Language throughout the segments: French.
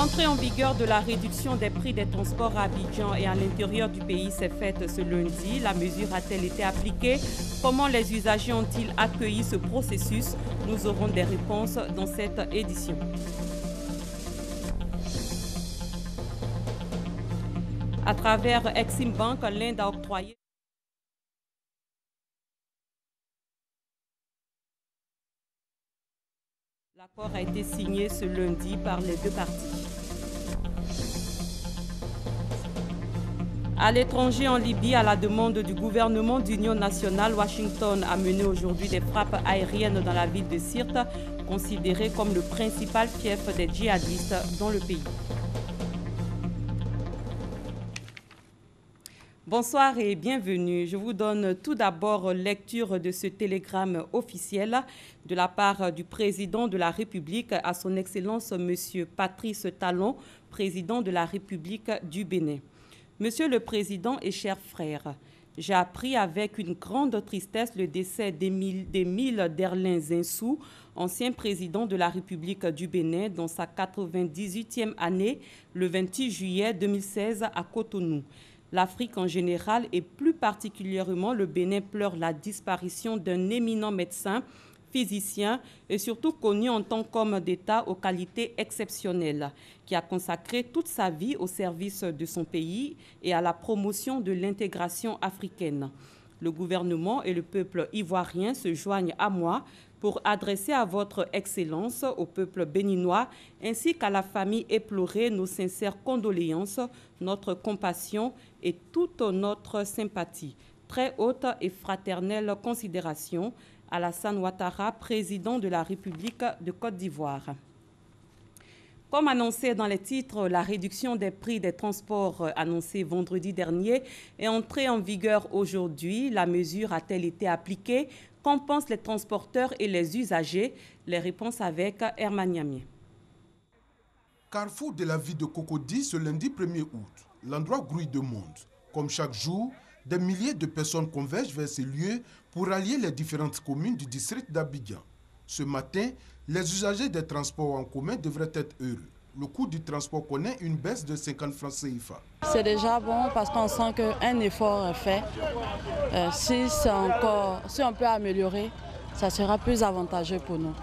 L'entrée en vigueur de la réduction des prix des transports à Abidjan et à l'intérieur du pays s'est faite ce lundi. La mesure a-t-elle été appliquée? Comment les usagers ont-ils accueilli ce processus? Nous aurons des réponses dans cette édition. À travers Exim Bank, l'Inde a octroyé l'accord a été signé ce lundi par les deux parties. À l'étranger, en Libye, à la demande du gouvernement d'union nationale, Washington a mené aujourd'hui des frappes aériennes dans la ville de Sirte, considérée comme le principal fief des djihadistes dans le pays. Bonsoir et bienvenue. Je vous donne tout d'abord lecture de ce télégramme officiel de la part du président de la République à son Excellence M. Patrice Talon, président de la République du Bénin. Monsieur le Président et chers frères, j'ai appris avec une grande tristesse le décès d'Émile Derlin Zinsou, ancien président de la République du Bénin, dans sa 98e année, le 28 juillet 2016 à Cotonou. L'Afrique en général et plus particulièrement le Bénin pleure la disparition d'un éminent médecin, physicien et surtout connu en tant qu'homme d'État aux qualités exceptionnelles, qui a consacré toute sa vie au service de son pays et à la promotion de l'intégration africaine. Le gouvernement et le peuple ivoirien se joignent à moi pour adresser à votre Excellence, au peuple béninois, ainsi qu'à la famille éplorée, nos sincères condoléances, notre compassion et toute notre sympathie. Très haute et fraternelle considération, Alassane Ouattara, président de la République de Côte d'Ivoire. Comme annoncé dans les titres, la réduction des prix des transports annoncée vendredi dernier est entrée en vigueur aujourd'hui. La mesure a-t-elle été appliquée? Qu'en pensent les transporteurs et les usagers? Les réponses avec Herman Niamé. Carrefour de la ville de Cocody ce lundi 1er août. L'endroit grouille de monde. Comme chaque jour, des milliers de personnes convergent vers ces lieux pour allier les différentes communes du district d'Abidjan. Ce matin, les usagers des transports en commun devraient être heureux. Le coût du transport connaît une baisse de 50 francs CFA. C'est déjà bon parce qu'on sent qu'un effort est fait. Si on peut améliorer, ça sera plus avantageux pour nous.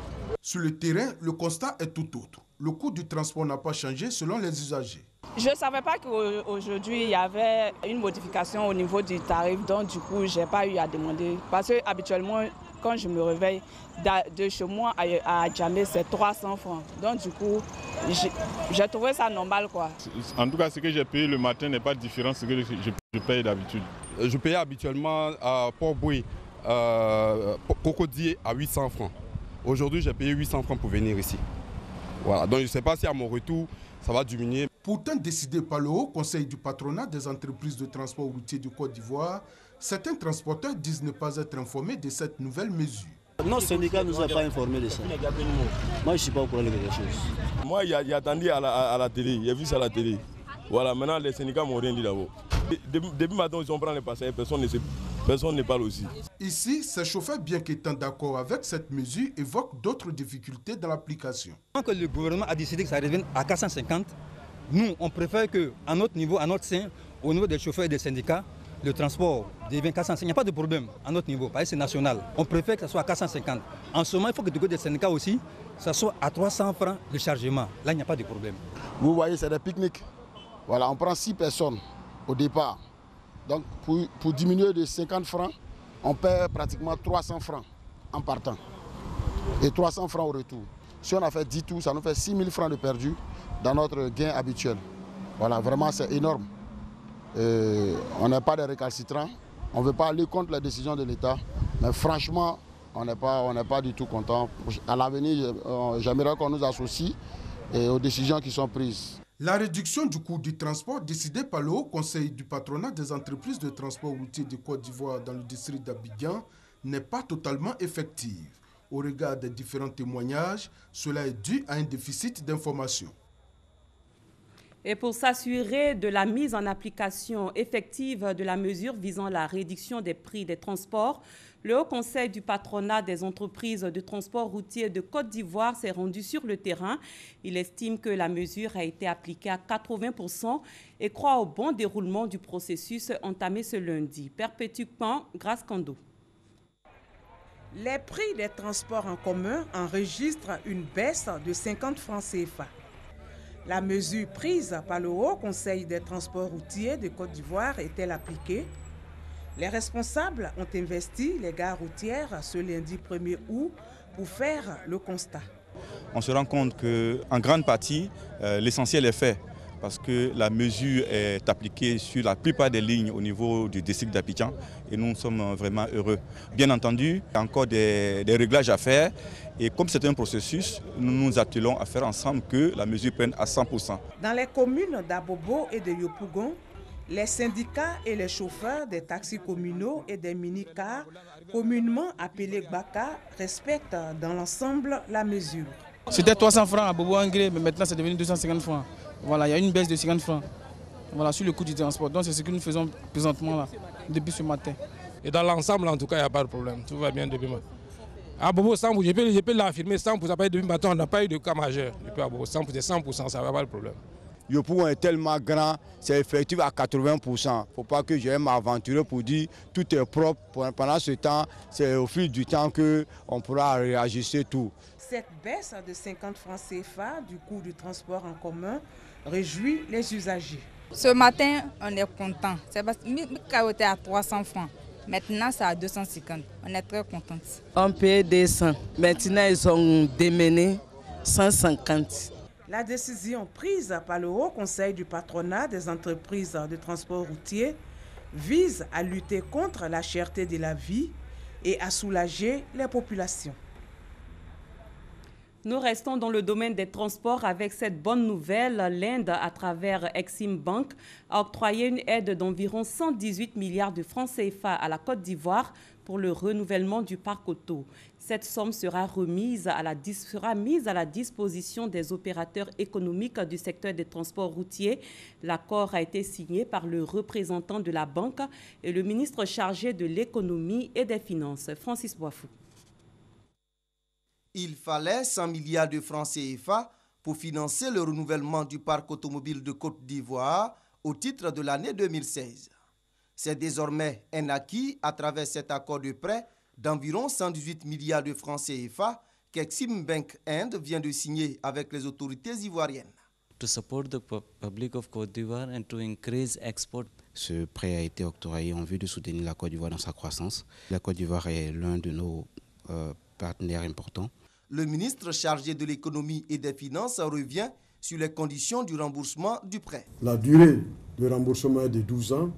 Sur le terrain, le constat est tout autre. Le coût du transport n'a pas changé selon les usagers. Je ne savais pas qu'aujourd'hui, il y avait une modification au niveau du tarif. Donc, du coup, je n'ai pas eu à demander. Parce que habituellement, quand je me réveille, de chez moi à Djamé, c'est 300 francs. Donc, du coup, j'ai trouvé ça normal, quoi. En tout cas, ce que j'ai payé le matin n'est pas différent de ce que je paye d'habitude. Je payais habituellement à Port-Boué, Cocody à 800 francs. Aujourd'hui, j'ai payé 800 francs pour venir ici. Voilà. Donc, je ne sais pas si à mon retour, ça va diminuer. Pourtant décidé par le Haut Conseil du patronat des entreprises de transport routier de Côte d'Ivoire, certains transporteurs disent ne pas être informés de cette nouvelle mesure. Notre syndicat ne nous a pas informés de ça. Moi, je ne suis pas au courant de quelque chose. Moi, il y a attendu à la télé, j'ai vu ça à la télé. Voilà, maintenant les syndicats m'ont rien dit d'abord. Depuis matin, ils ont pris les passagers, personne ne parle aussi. Ici, ces chauffeurs, bien qu'étant d'accord avec cette mesure, évoquent d'autres difficultés dans l'application. Quand le gouvernement a décidé que ça revienne à 450, nous, on préfère qu'à notre niveau, à notre sein, au niveau des chauffeurs et des syndicats, le transport devient 450. Il n'y a pas de problème à notre niveau, parce que c'est national. On préfère que ça soit à 450. En ce moment, il faut que du côté des syndicats aussi, ça soit à 300 francs le chargement. Là, il n'y a pas de problème. Vous voyez, c'est des pique-niques. Voilà, on prend 6 personnes au départ. Donc, pour diminuer de 50 francs, on perd pratiquement 300 francs en partant. Et 300 francs au retour. Si on a fait 10 tours, ça nous fait 6 000 francs de perdu dans notre gain habituel. Voilà, vraiment c'est énorme. On n'est pas des récalcitrants, on ne veut pas aller contre les décisions de l'État, mais franchement, on n'est pas du tout content. À l'avenir, j'aimerais qu'on nous associe aux décisions qui sont prises. La réduction du coût du transport décidée par le Haut Conseil du patronat des entreprises de transport routier de Côte d'Ivoire dans le district d'Abidjan n'est pas totalement effective. Au regard des différents témoignages, cela est dû à un déficit d'information. Et pour s'assurer de la mise en application effective de la mesure visant la réduction des prix des transports, le Haut Conseil du patronat des entreprises de transport routier de Côte d'Ivoire s'est rendu sur le terrain. Il estime que la mesure a été appliquée à 80% et croit au bon déroulement du processus entamé ce lundi. Perpétuellement, Grâce Kando. Les prix des transports en commun enregistrent une baisse de 50 francs CFA. La mesure prise par le Haut Conseil des transports routiers de Côte d'Ivoire est-elle appliquée? Les responsables ont investi les gares routières ce lundi 1er août pour faire le constat. On se rend compte qu'en grande partie, l'essentiel est fait parce que la mesure est appliquée sur la plupart des lignes au niveau du district d'Abidjan et nous sommes vraiment heureux. Bien entendu, il y a encore des réglages à faire et comme c'est un processus, nous nous attelons à faire ensemble que la mesure prenne à 100%. Dans les communes d'Abobo et de Yopougon, les syndicats et les chauffeurs des taxis communaux et des mini-cars, communément appelés Gbaka, respectent dans l'ensemble la mesure. C'était 300 francs à Bobo Angré, mais maintenant c'est devenu 250 francs. Voilà, il y a une baisse de 50 francs voilà, sur le coût du transport. Donc c'est ce que nous faisons présentement là, depuis ce matin. Et dans l'ensemble, en tout cas, il n'y a pas de problème. Tout va bien depuis moi. À Bobo, je peux l'affirmer, 100%, depuis matin, on n'a pas eu de cas majeur. Depuis à Bobo, 100%, ça ne va pas de problème. Yopougon est tellement grand, c'est effectif à 80%. Il ne faut pas que j'aille m'aventurer pour dire tout est propre. Pendant ce temps, c'est au fil du temps qu'on pourra réajuster tout. Cette baisse de 50 francs CFA du coût du transport en commun réjouit les usagers. Ce matin, on est content. C'est parce que Mika était à 300 francs. Maintenant, c'est à 250. On est très contents. On paye 200. Maintenant, ils ont démené 150. La décision prise par le Haut Conseil du patronat des entreprises de transport routier vise à lutter contre la cherté de la vie et à soulager les populations. Nous restons dans le domaine des transports avec cette bonne nouvelle. L'Inde, à travers Exim Bank, a octroyé une aide d'environ 118 milliards de francs CFA à la Côte d'Ivoire pour le renouvellement du parc auto. Cette somme sera mise à la disposition des opérateurs économiques du secteur des transports routiers. L'accord a été signé par le représentant de la banque et le ministre chargé de l'économie et des finances, Francis Boifou. Il fallait 100 milliards de francs CFA pour financer le renouvellement du parc automobile de Côte d'Ivoire au titre de l'année 2016. C'est désormais un acquis à travers cet accord de prêt d'environ 118 milliards de francs CFA qu'Exim Bank Inde vient de signer avec les autorités ivoiriennes. To support the public of Côte d'Ivoire and to increase export. Ce prêt a été octroyé en vue de soutenir la Côte d'Ivoire dans sa croissance. La Côte d'Ivoire est l'un de nos partenaires importants. Le ministre chargé de l'économie et des finances revient sur les conditions du remboursement du prêt. La durée de remboursement est de 12 ans,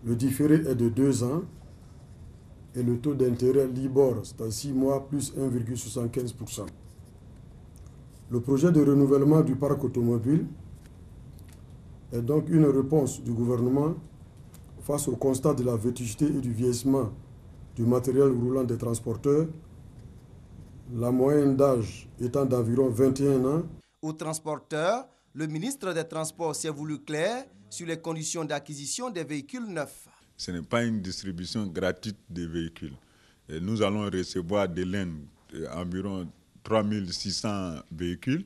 le différé est de 2 ans et le taux d'intérêt Libor, c'est à 6 mois plus 1,75%. Le projet de renouvellement du parc automobile est donc une réponse du gouvernement face au constat de la vétusté et du vieillissement du matériel roulant des transporteurs, la moyenne d'âge étant d'environ 21 ans. Aux transporteurs, le ministre des Transports s'est voulu clair sur les conditions d'acquisition des véhicules neufs. Ce n'est pas une distribution gratuite des véhicules. Et nous allons recevoir de l'Inde environ 3600 véhicules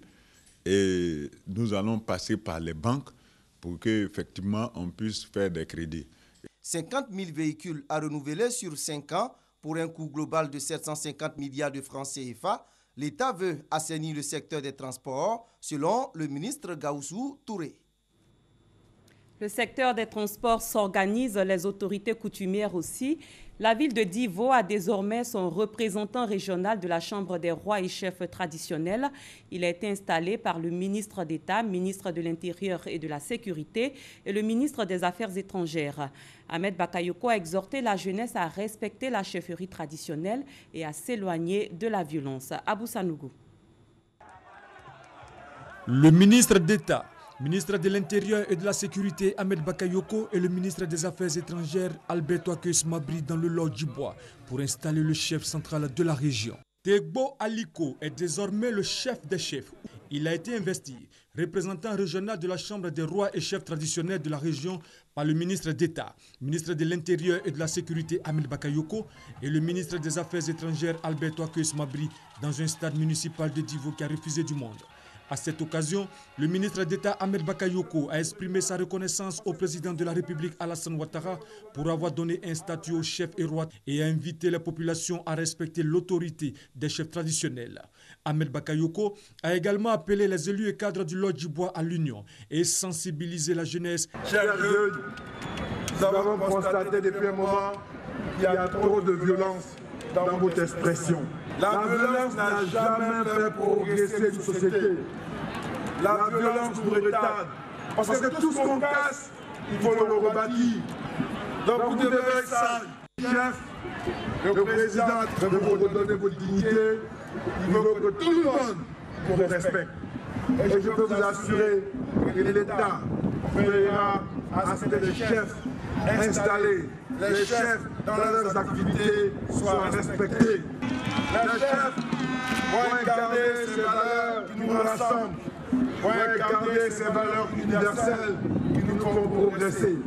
et nous allons passer par les banques pour qu'effectivement on puisse faire des crédits. 50 000 véhicules à renouveler sur 5 ans pour un coût global de 750 milliards de francs CFA. L'État veut assainir le secteur des transports, selon le ministre Gaoussou Touré. Le secteur des transports s'organise, les autorités coutumières aussi. La ville de Divo a désormais son représentant régional de la Chambre des rois et chefs traditionnels. Il a été installé par le ministre d'État, ministre de l'Intérieur et de la Sécurité et le ministre des Affaires étrangères. Ahmed Bakayoko a exhorté la jeunesse à respecter la chefferie traditionnelle et à s'éloigner de la violence. Abou Sanougou. Le ministre d'État, ministre de l'Intérieur et de la Sécurité Ahmed Bakayoko et le ministre des Affaires étrangères Alberto Akes Mabri dans le Lord du Bois pour installer le chef central de la région. Tegbo Aliko est désormais le chef des chefs. Il a été investi représentant régional de la Chambre des rois et chefs traditionnels de la région par le ministre d'État, ministre de l'Intérieur et de la Sécurité Ahmed Bakayoko et le ministre des Affaires étrangères Alberto Akeuss Mabry dans un stade municipal de Divo qui a refusé du monde. À cette occasion, le ministre d'État Ahmed Bakayoko a exprimé sa reconnaissance au président de la République Alassane Ouattara pour avoir donné un statut aux chefs et rois et a invité la population à respecter l'autorité des chefs traditionnels. Ahmed Bakayoko a également appelé les élus et cadres du Lodge du Bois à l'union et sensibiliser la jeunesse. Chers jeunes, nous avons constaté depuis un moment qu'il y a trop de violence dans votre expression. La violence n'a jamais fait progresser une société. La violence nous retarde. Parce que tout ce qu'on casse, il faut le rebâtir. Donc vous devez être sage. Chef, le président veut vous redonner votre dignité. Il veut que tout le monde vous respecte. Et je peux vous assurer que l'État veillera à ce que les chefs installés, les chefs dans leurs activités soient respectés. Les chefs vont incarner ces valeurs qui nous rassemblent, vont incarner ces valeurs universelles qui nous font progresser.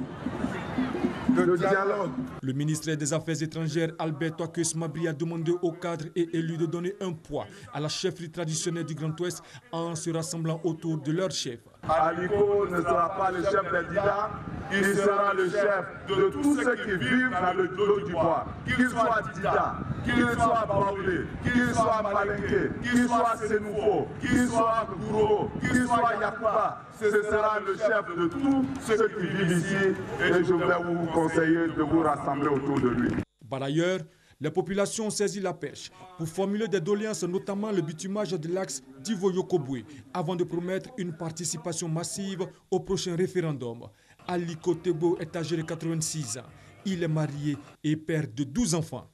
Le dialogue. Le ministre des Affaires étrangères Alberto Akeuss Mabry a demandé aux cadres et élus de donner un poids à la chefferie traditionnelle du Grand Ouest en se rassemblant autour de leur chef. Aliko ne sera pas le chef des Dida, il sera le chef de tous ceux qui vivent dans le Lodge du Bois. Qu'il soit Dida, qu'il soit Baoulé, qu'il soit Malinké, qu'il soit Sénoufo, qu'il soit Gouro, qu'il soit Yakuba, ce sera le chef de tous ceux qui vivent ici et je vais vous conseiller de vous rassembler autour de lui. Par ailleurs, les populations ont saisi la pêche pour formuler des doléances, notamment le bitumage de l'axe Divo-Yokobwe, avant de promettre une participation massive au prochain référendum. Aliko Tebo est âgé de 86 ans. Il est marié et père de 12 enfants.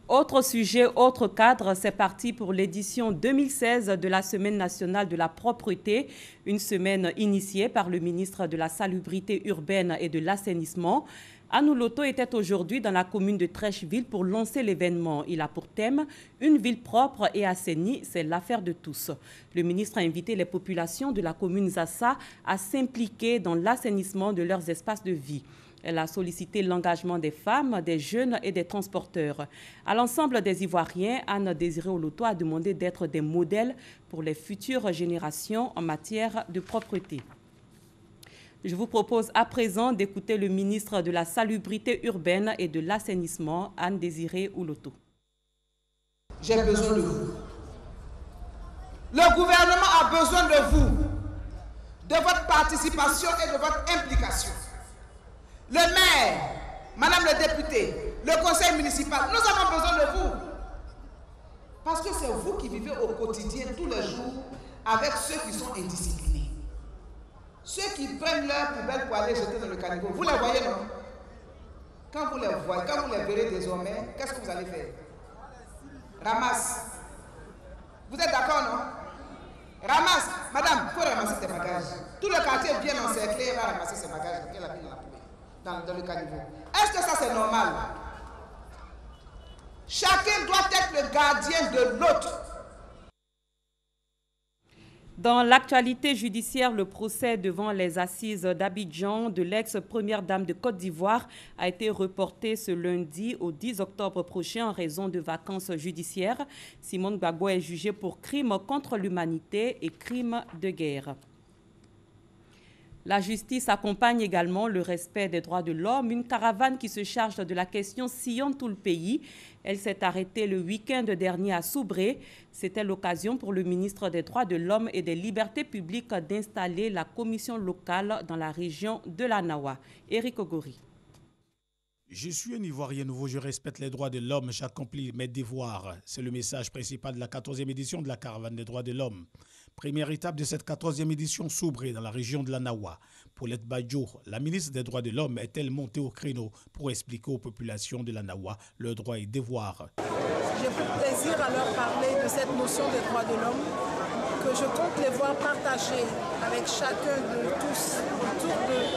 Autre sujet, autre cadre, c'est parti pour l'édition 2016 de la Semaine nationale de la propreté, une semaine initiée par le ministre de la Salubrité urbaine et de l'Assainissement. Anouloto était aujourd'hui dans la commune de Trècheville pour lancer l'événement. Il a pour thème « Une ville propre et assainie, c'est l'affaire de tous ». Le ministre a invité les populations de la commune Zassa à s'impliquer dans l'assainissement de leurs espaces de vie. Elle a sollicité l'engagement des femmes, des jeunes et des transporteurs. À l'ensemble des Ivoiriens, Anne Désiré Oloto a demandé d'être des modèles pour les futures générations en matière de propreté. Je vous propose à présent d'écouter le ministre de la Salubrité urbaine et de l'Assainissement, Anne Désiré Oloto. J'ai besoin de vous. Le gouvernement a besoin de vous, de votre participation et de votre implication. Le maire, madame le député, le conseil municipal, nous avons besoin de vous. Parce que c'est vous qui vivez au quotidien, tous les jours, avec ceux qui sont indisciplinés. Ceux qui prennent leur poubelle pour aller jeter dans le caniveau, vous les voyez, non? Quand vous les voyez, quand vous les verrez désormais, qu'est-ce que vous allez faire? Ramasse. Vous êtes d'accord, non? Ramasse. Madame, il faut ramasser tes bagages. Tout le quartier est bien encerclé, elle va ramasser ses bagages qu'elle a mis dans la poubelle, dans le caniveau. Est-ce que ça c'est normal? Chacun doit être le gardien de l'autre. Dans l'actualité judiciaire, le procès devant les assises d'Abidjan de l'ex-première dame de Côte d'Ivoire a été reporté ce lundi au 10 octobre prochain en raison de vacances judiciaires. Simone Gbagbo est jugée pour crimes contre l'humanité et crimes de guerre. La justice accompagne également le respect des droits de l'homme. Une caravane qui se charge de la question sillonne tout le pays. Elle s'est arrêtée le week-end dernier à Soubré. C'était l'occasion pour le ministre des Droits de l'Homme et des Libertés publiques d'installer la commission locale dans la région de la Nawa. Éric Ogori. Je suis un Ivoirien nouveau, je respecte les droits de l'homme, j'accomplis mes devoirs. C'est le message principal de la 14e édition de la caravane des droits de l'homme. Première étape de cette 14e édition Soubré dans la région de la Nawa. Paulette Badjo, la ministre des droits de l'homme, est-elle montée au créneau pour expliquer aux populations de la Nawa leurs droits et devoirs? J'ai pour plaisir à leur parler de cette notion des droits de l'homme que je compte les voir partager avec chacun de tous autour d'eux.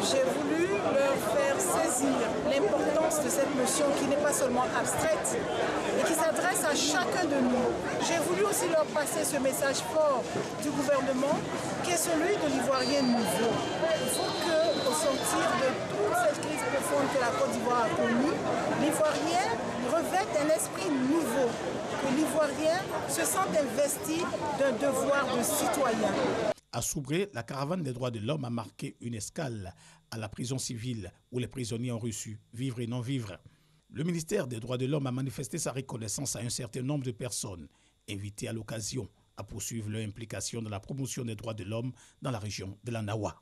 J'ai voulu leur faire saisir saisir l'importance de cette notion qui n'est pas seulement abstraite et qui s'adresse à chacun de nous. J'ai voulu aussi leur passer ce message fort du gouvernement qui est celui de l'Ivoirien nouveau. Il faut qu'au sortir de toute cette crise profonde que la Côte d'Ivoire a connue, l'Ivoirien revête un esprit nouveau, que l'Ivoirien se sente investi d'un devoir de citoyen. À Soubré, la caravane des droits de l'homme a marqué une escale à la prison civile où les prisonniers ont reçu vivre et non vivre. Le ministère des droits de l'homme a manifesté sa reconnaissance à un certain nombre de personnes invitées à l'occasion à poursuivre leur implication dans la promotion des droits de l'homme dans la région de la Nawa.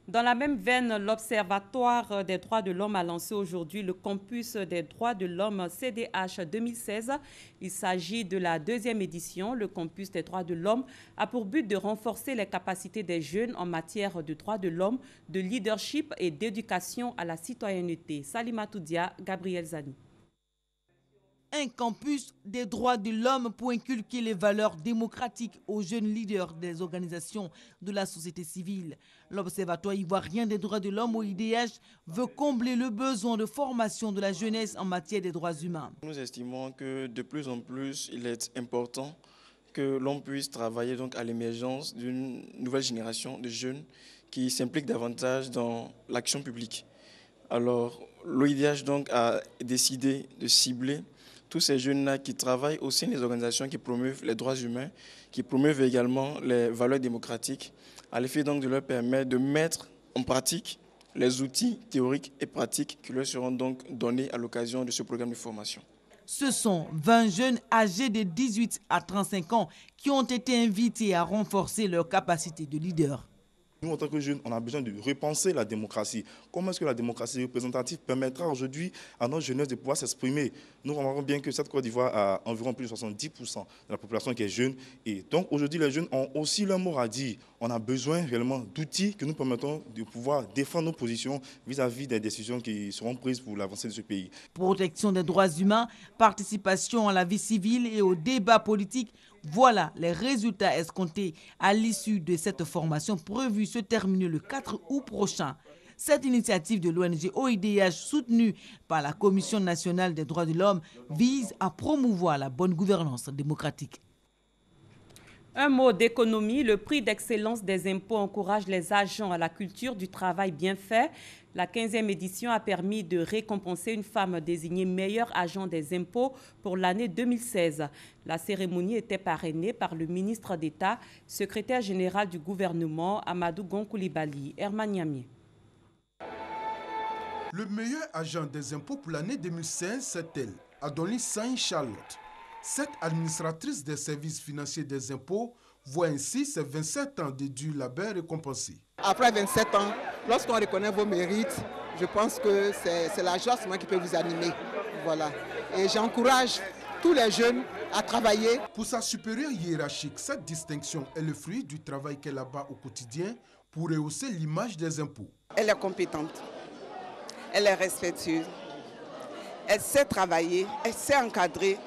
Dans la même veine, l'Observatoire des droits de l'homme a lancé aujourd'hui le campus des droits de l'homme CDH 2016. Il s'agit de la 2e édition. Le campus des droits de l'homme a pour but de renforcer les capacités des jeunes en matière de droits de l'homme, de leadership et d'éducation à la citoyenneté. Salima Toudia, Gabriel Zani. Un campus des droits de l'homme pour inculquer les valeurs démocratiques aux jeunes leaders des organisations de la société civile. L'Observatoire ivoirien des droits de l'homme, OIDH, veut combler le besoin de formation de la jeunesse en matière des droits humains. Nous estimons que de plus en plus, il est important que l'on puisse travailler donc à l'émergence d'une nouvelle génération de jeunes qui s'impliquent davantage dans l'action publique. Alors, l'OIDH donc a décidé de cibler tous ces jeunes-là qui travaillent au sein des organisations qui promeuvent les droits humains, qui promeuvent également les valeurs démocratiques, à l'effet donc de leur permettre de mettre en pratique les outils théoriques et pratiques qui leur seront donc donnés à l'occasion de ce programme de formation. Ce sont 20 jeunes âgés de 18 à 35 ans qui ont été invités à renforcer leur capacité de leader. Nous, en tant que jeunes, on a besoin de repenser la démocratie. Comment est-ce que la démocratie représentative permettra aujourd'hui à notre jeunesse de pouvoir s'exprimer? Nous remarquons bien que cette Côte d'Ivoire a environ plus de 70% de la population qui est jeune. Et donc aujourd'hui, les jeunes ont aussi leur mot à dire. On a besoin réellement d'outils que nous permettons de pouvoir défendre nos positions vis-à-vis des décisions qui seront prises pour l'avancée de ce pays. Protection des droits humains, participation à la vie civile et au débat politique. Voilà les résultats escomptés à l'issue de cette formation prévue se terminer le 4 août prochain. Cette initiative de l'ONG OIDH soutenue par la Commission nationale des droits de l'homme vise à promouvoir la bonne gouvernance démocratique. Un mot d'économie, le prix d'excellence des impôts encourage les agents à la culture du travail bien fait. La 15e édition a permis de récompenser une femme désignée meilleur agent des impôts pour l'année 2016. La cérémonie était parrainée par le ministre d'État, secrétaire général du gouvernement, Amadou Gon Coulibaly. Herman Niamé. Le meilleur agent des impôts pour l'année 2016, c'est elle, Adonis Sain Charlotte. Cette administratrice des services financiers des impôts voit ainsi ses 27 ans de dur labeur récompensés. Après 27 ans, lorsqu'on reconnaît vos mérites, je pense que c'est la joie qui peut vous animer. Voilà. Et j'encourage tous les jeunes à travailler. Pour sa supérieure hiérarchique, cette distinction est le fruit du travail qu'elle abat au quotidien pour rehausser l'image des impôts. Elle est compétente, elle est respectueuse, elle sait travailler, elle sait encadrer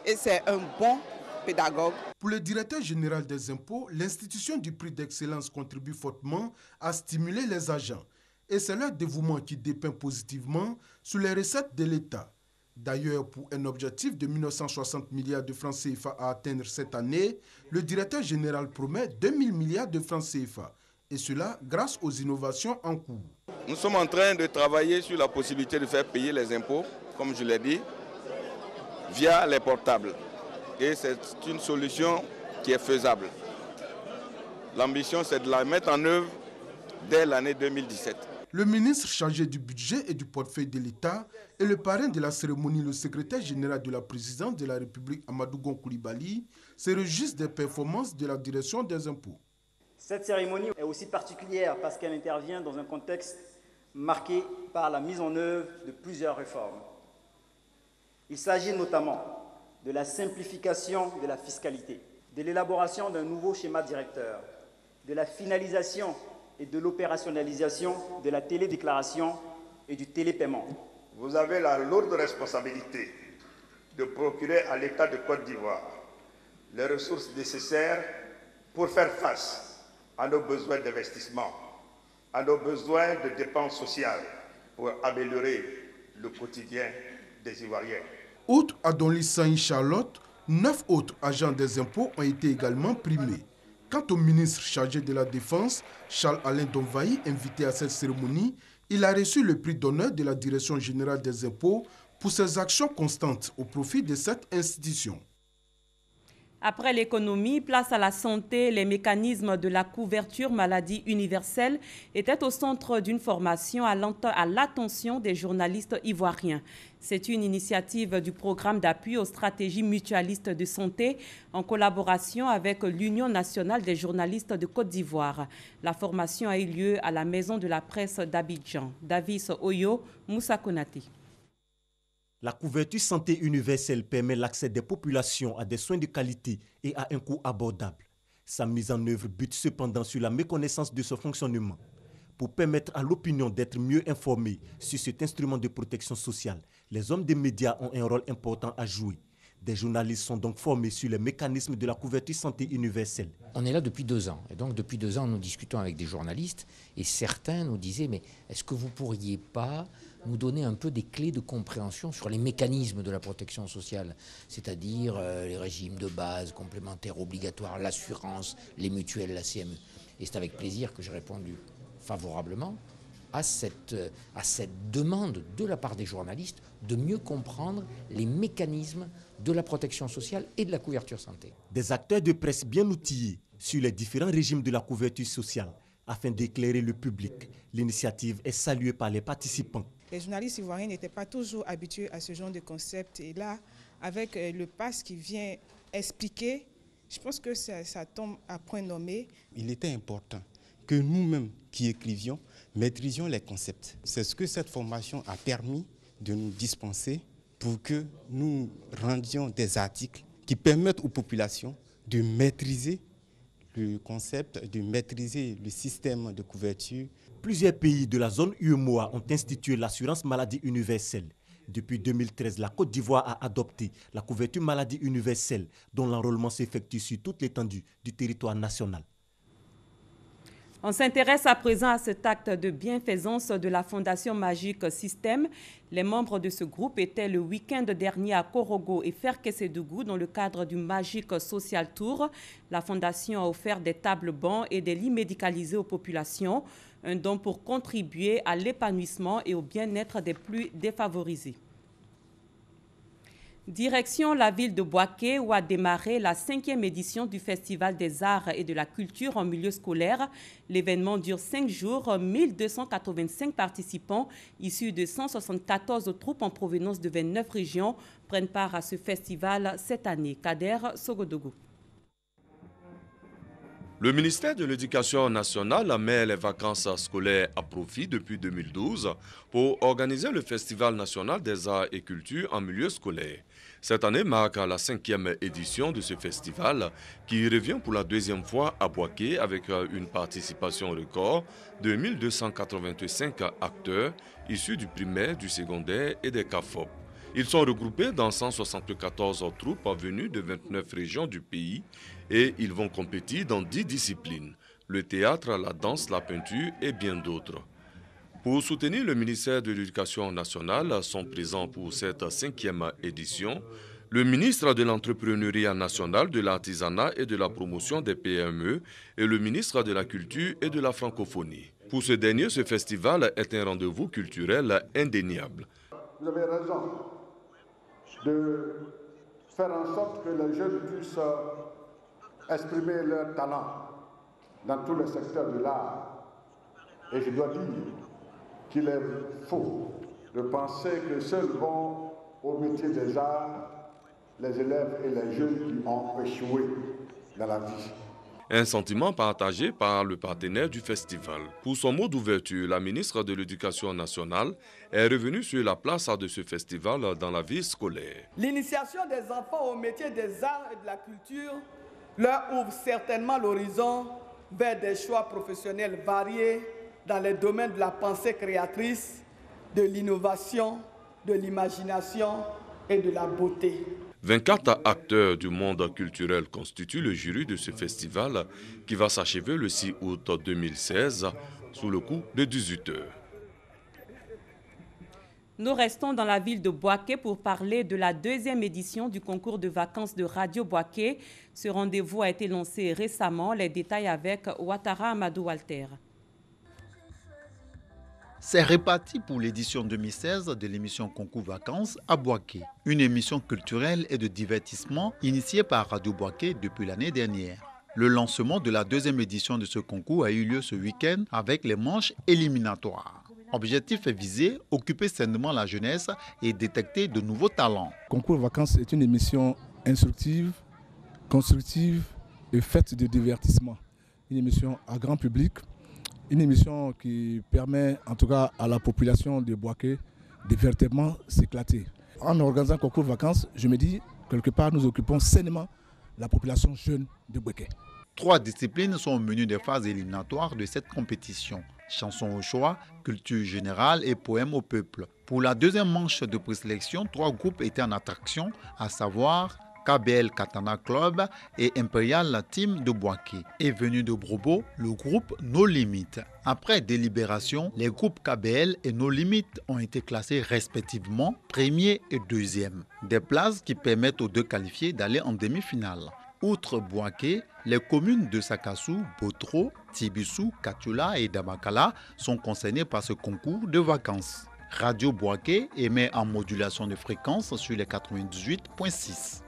et c'est un bon pédagogue. Pour le directeur général des impôts, l'institution du prix d'excellence contribue fortement à stimuler les agents. Et c'est leur dévouement qui dépeint positivement sur les recettes de l'État. D'ailleurs, pour un objectif de 1960 milliards de francs CFA à atteindre cette année, le directeur général promet 2000 milliards de francs CFA. Et cela grâce aux innovations en cours. Nous sommes en train de travailler sur la possibilité de faire payer les impôts, comme je l'ai dit, via les portables. Et c'est une solution qui est faisable. L'ambition, c'est de la mettre en œuvre dès l'année 2017. Le ministre chargé du budget et du portefeuille de l'État et le parrain de la cérémonie, le secrétaire général de la présidence de la République, Amadou Gon Coulibaly, se réjouissent des performances de la direction des impôts. Cette cérémonie est aussi particulière parce qu'elle intervient dans un contexte marqué par la mise en œuvre de plusieurs réformes. Il s'agit notamment de la simplification de la fiscalité, de l'élaboration d'un nouveau schéma directeur, de la finalisation et de l'opérationnalisation de la télédéclaration et du télépaiement. Vous avez la lourde responsabilité de procurer à l'État de Côte d'Ivoire les ressources nécessaires pour faire face à nos besoins d'investissement, à nos besoins de dépenses sociales, pour améliorer le quotidien des Ivoiriens. Outre Adonis Saïn Charlotte, 9 autres agents des impôts ont été également primés. Quant au ministre chargé de la Défense, Charles-Alain Donvaï, invité à cette cérémonie, il a reçu le prix d'honneur de la Direction générale des impôts pour ses actions constantes au profit de cette institution. Après l'économie, place à la santé, les mécanismes de la couverture maladie universelle étaient au centre d'une formation à l'attention des journalistes ivoiriens. C'est une initiative du programme d'appui aux stratégies mutualistes de santé en collaboration avec l'Union nationale des journalistes de Côte d'Ivoire. La formation a eu lieu à la Maison de la Presse d'Abidjan. Davis Oyo, Moussa Konati. La couverture santé universelle permet l'accès des populations à des soins de qualité et à un coût abordable. Sa mise en œuvre bute cependant sur la méconnaissance de ce fonctionnement. Pour permettre à l'opinion d'être mieux informée sur cet instrument de protection sociale, les hommes des médias ont un rôle important à jouer. Des journalistes sont donc formés sur les mécanismes de la couverture santé universelle. On est là depuis 2 ans. Et donc depuis 2 ans, nous discutons avec des journalistes et certains nous disaient « mais est-ce que vous ne pourriez pas nous donner un peu des clés de compréhension sur les mécanismes de la protection sociale, c'est-à-dire les régimes de base, complémentaires, obligatoires, l'assurance, les mutuelles, la CME ». Et c'est avec plaisir que j'ai répondu favorablement à cette demande de la part des journalistes de mieux comprendre les mécanismes de la protection sociale et de la couverture santé. Des acteurs de presse bien outillés sur les différents régimes de la couverture sociale afin d'éclairer le public. L'initiative est saluée par les participants. Les journalistes ivoiriens n'étaient pas toujours habitués à ce genre de concept. Et là, avec le PAS qui vient expliquer, je pense que ça tombe à point nommé. Il était important que nous-mêmes qui écrivions, maîtrisions les concepts. C'est ce que cette formation a permis de nous dispenser pour que nous rendions des articles qui permettent aux populations de maîtriser le concept, de maîtriser le système de couverture. Plusieurs pays de la zone UEMOA ont institué l'assurance maladie universelle. Depuis 2013, la Côte d'Ivoire a adopté la couverture maladie universelle dont l'enrôlement s'effectue sur toute l'étendue du territoire national. On s'intéresse à présent à cet acte de bienfaisance de la Fondation Magic System. Les membres de ce groupe étaient le week-end dernier à Korogo et Ferkessédougou dans le cadre du Magic Social Tour. La Fondation a offert des tables-bancs et des lits médicalisés aux populations, un don pour contribuer à l'épanouissement et au bien-être des plus défavorisés. Direction la ville de Bouaké où a démarré la 5e édition du Festival des Arts et de la Culture en milieu scolaire. L'événement dure 5 jours. 1285 participants issus de 174 troupes en provenance de 29 régions prennent part à ce festival cette année. Kader Sogodougou. Le ministère de l'Éducation nationale met les vacances scolaires à profit depuis 2012 pour organiser le Festival national des arts et culture en milieu scolaire. Cette année marque la 5e édition de ce festival qui revient pour la 2e fois à Bouaké avec une participation record de 1285 acteurs issus du primaire, du secondaire et des CAFOP. Ils sont regroupés dans 174 troupes venues de 29 régions du pays et ils vont compétir dans 10 disciplines, le théâtre, la danse, la peinture et bien d'autres. Pour soutenir le ministère de l'Éducation nationale, sont présents pour cette 5e édition le ministre de l'Entrepreneuriat national, de l'Artisanat et de la Promotion des PME et le ministre de la Culture et de la Francophonie. Pour ce dernier, ce festival est un rendez-vous culturel indéniable. Vous avez raison de faire en sorte que les jeunes puissent exprimer leur talent dans tous les secteurs de l'art. Et je dois dire qu'il est faux de penser que seuls vont au métier des arts les élèves et les jeunes qui ont échoué dans la vie. Un sentiment partagé par le partenaire du festival. Pour son mot d'ouverture, la ministre de l'Éducation nationale est revenue sur la place de ce festival dans la vie scolaire. L'initiation des enfants au métier des arts et de la culture leur ouvre certainement l'horizon vers des choix professionnels variés dans les domaines de la pensée créatrice, de l'innovation, de l'imagination et de la beauté. 24 acteurs du monde culturel constituent le jury de ce festival qui va s'achever le 6 août 2016 sous le coup de 18 heures. Nous restons dans la ville de Bouaké pour parler de la deuxième édition du concours de vacances de Radio Bouaké. Ce rendez-vous a été lancé récemment. Les détails avec Ouattara Amadou Walter. C'est reparti pour l'édition 2016 de l'émission Concours Vacances à Bouaké, une émission culturelle et de divertissement initiée par Radio Bouaké depuis l'année dernière. Le lancement de la deuxième édition de ce concours a eu lieu ce week-end avec les manches éliminatoires. Objectif est visé, occuper sainement la jeunesse et détecter de nouveaux talents. Concours Vacances est une émission instructive, constructive et faite de divertissement. Une émission à grand public. Une émission qui permet en tout cas à la population de Bouaké de véritablement s'éclater. En organisant un concours de vacances, je me dis, quelque part, nous occupons sainement la population jeune de Bouaké. 3 disciplines sont au menu des phases éliminatoires de cette compétition. Chansons au choix, culture générale et poèmes au peuple. Pour la deuxième manche de présélection, 3 groupes étaient en attraction, à savoir KBL Katana Club et Imperial Team de Bouaké. Est venu de Brobo le groupe No Limit. Après délibération, les groupes KBL et No Limit ont été classés respectivement premier et deuxième. Des places qui permettent aux 2 qualifiés d'aller en demi-finale. Outre Bouaké, les communes de Sakassou, Botro, Tibissou, Katula et Dabakala sont concernées par ce concours de vacances. Radio Bouaké émet en modulation de fréquence sur les 98.6.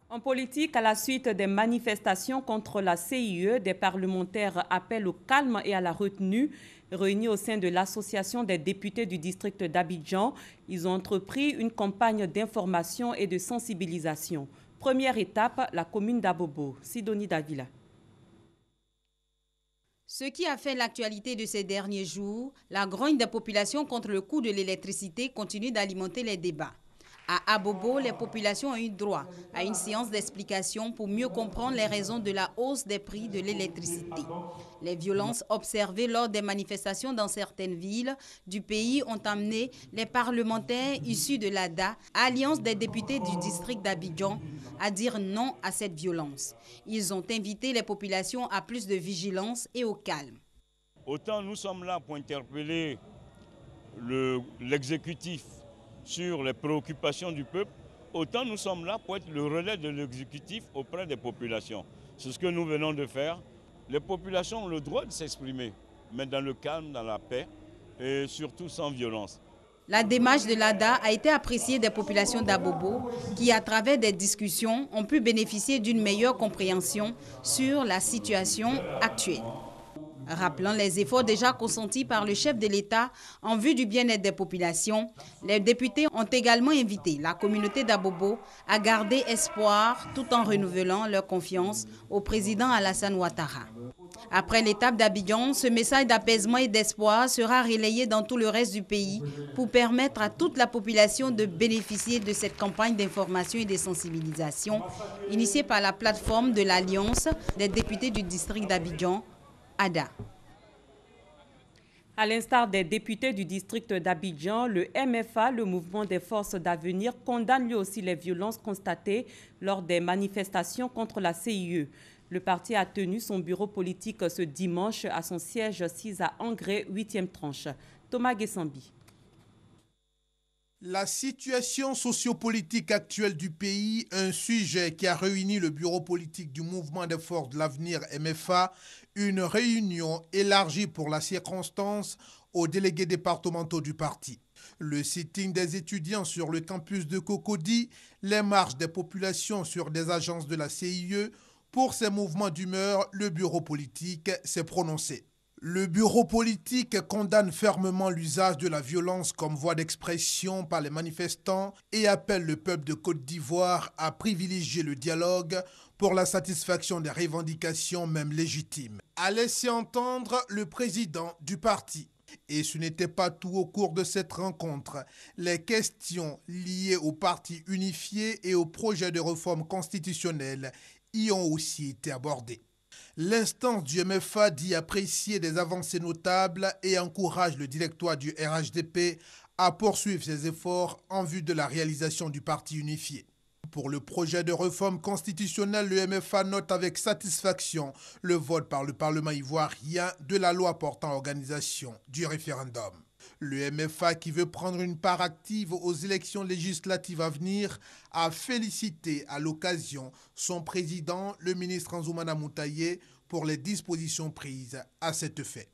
En politique, à la suite des manifestations contre la CIE, des parlementaires appellent au calme et à la retenue. Réunis au sein de l'Association des députés du district d'Abidjan, ils ont entrepris une campagne d'information et de sensibilisation. Première étape, la commune d'Abobo. Sidonie Davila. Ce qui a fait l'actualité de ces derniers jours, la grogne des populations contre le coût de l'électricité continue d'alimenter les débats. À Abobo, les populations ont eu droit à une séance d'explication pour mieux comprendre les raisons de la hausse des prix de l'électricité. Les violences observées lors des manifestations dans certaines villes du pays ont amené les parlementaires issus de l'ADA, Alliance des députés du district d'Abidjan, à dire non à cette violence. Ils ont invité les populations à plus de vigilance et au calme. Autant nous sommes là pour interpeller l'exécutif sur les préoccupations du peuple, autant nous sommes là pour être le relais de l'exécutif auprès des populations. C'est ce que nous venons de faire. Les populations ont le droit de s'exprimer, mais dans le calme, dans la paix et surtout sans violence. La démarche de l'ADA a été appréciée des populations d'Abobo qui, à travers des discussions, ont pu bénéficier d'une meilleure compréhension sur la situation actuelle. Rappelant les efforts déjà consentis par le chef de l'État en vue du bien-être des populations, les députés ont également invité la communauté d'Abobo à garder espoir tout en renouvelant leur confiance au président Alassane Ouattara. Après l'étape d'Abidjan, ce message d'apaisement et d'espoir sera relayé dans tout le reste du pays pour permettre à toute la population de bénéficier de cette campagne d'information et de sensibilisation initiée par la plateforme de l'Alliance des députés du district d'Abidjan, ADA. À l'instar des députés du district d'Abidjan, le MFA, le mouvement des forces d'avenir, condamne lui aussi les violences constatées lors des manifestations contre la CIE. Le parti a tenu son bureau politique ce dimanche à son siège 6 à Angré, 8e tranche. Thomas Guessambi. La situation sociopolitique actuelle du pays, un sujet qui a réuni le bureau politique du mouvement des forces de l'avenir MFA, une réunion élargie pour la circonstance aux délégués départementaux du parti. Le sitting des étudiants sur le campus de Cocody, les marches des populations sur des agences de la CIE. Pour ces mouvements d'humeur, le bureau politique s'est prononcé. Le bureau politique condamne fermement l'usage de la violence comme voie d'expression par les manifestants et appelle le peuple de Côte d'Ivoire à privilégier le dialogue pour la satisfaction des revendications même légitimes. A laissé entendre le président du parti. Et ce n'était pas tout au cours de cette rencontre. Les questions liées au parti unifié et au projet de réforme constitutionnelle y ont aussi été abordées. L'instance du MFA dit apprécier des avancées notables et encourage le directoire du RHDP à poursuivre ses efforts en vue de la réalisation du parti unifié. Pour le projet de réforme constitutionnelle, le MFA note avec satisfaction le vote par le Parlement ivoirien de la loi portant organisation du référendum. Le MFA, qui veut prendre une part active aux élections législatives à venir, a félicité à l'occasion son président, le ministre Anzoumana Moutaye, pour les dispositions prises à cet effet.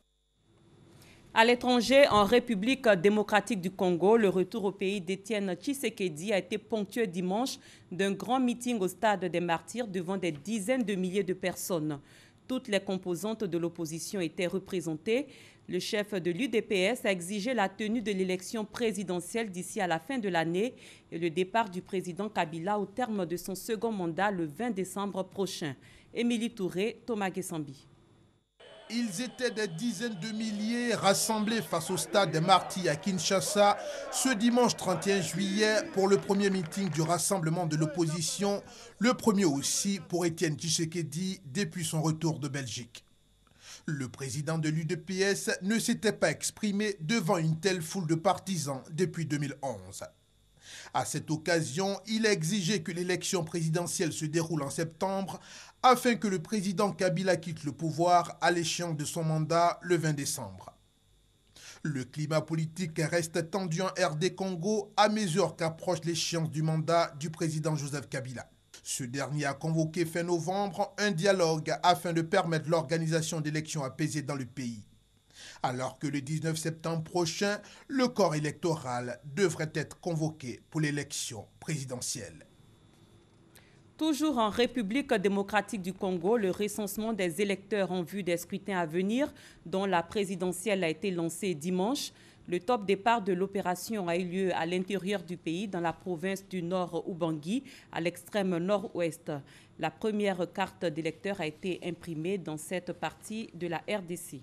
À l'étranger, en République démocratique du Congo, le retour au pays d'Étienne Tshisekedi a été ponctué dimanche d'un grand meeting au stade des Martyrs devant des dizaines de milliers de personnes. Toutes les composantes de l'opposition étaient représentées. Le chef de l'UDPS a exigé la tenue de l'élection présidentielle d'ici à la fin de l'année et le départ du président Kabila au terme de son second mandat le 20 décembre prochain. Émilie Touré, Thomas Gessambi. Ils étaient des dizaines de milliers rassemblés face au stade des Martyrs à Kinshasa ce dimanche 31 juillet pour le premier meeting du rassemblement de l'opposition, le premier aussi pour Étienne Tshisekedi depuis son retour de Belgique. Le président de l'UDPS ne s'était pas exprimé devant une telle foule de partisans depuis 2011. À cette occasion, il a exigé que l'élection présidentielle se déroule en septembre afin que le président Kabila quitte le pouvoir à l'échéance de son mandat le 20 décembre. Le climat politique reste tendu en RD Congo à mesure qu'approche l'échéance du mandat du président Joseph Kabila. Ce dernier a convoqué fin novembre un dialogue afin de permettre l'organisation d'élections apaisées dans le pays. Alors que le 19 septembre prochain, le corps électoral devrait être convoqué pour l'élection présidentielle. Toujours en République démocratique du Congo, le recensement des électeurs en vue des scrutins à venir, dont la présidentielle a été lancée dimanche. Le top départ de l'opération a eu lieu à l'intérieur du pays, dans la province du Nord Ubangi, à l'extrême nord-ouest. La première carte d'électeur a été imprimée dans cette partie de la RDC.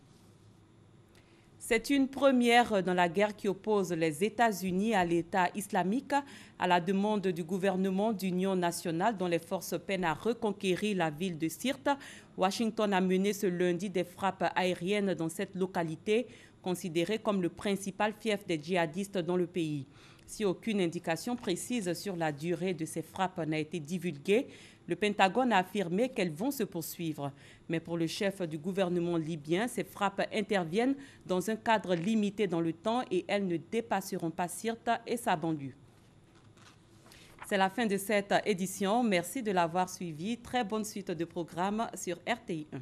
C'est une première dans la guerre qui oppose les États-Unis à l'État islamique. À la demande du gouvernement d'union nationale dont les forces peinent à reconquérir la ville de Sirte, Washington a mené ce lundi des frappes aériennes dans cette localité, considérée comme le principal fief des djihadistes dans le pays. Si aucune indication précise sur la durée de ces frappes n'a été divulguée, le Pentagone a affirmé qu'elles vont se poursuivre. Mais pour le chef du gouvernement libyen, ces frappes interviennent dans un cadre limité dans le temps et elles ne dépasseront pas Sirte et sa banlieue. C'est la fin de cette édition. Merci de l'avoir suivi. Très bonne suite de programmes sur RTI 1.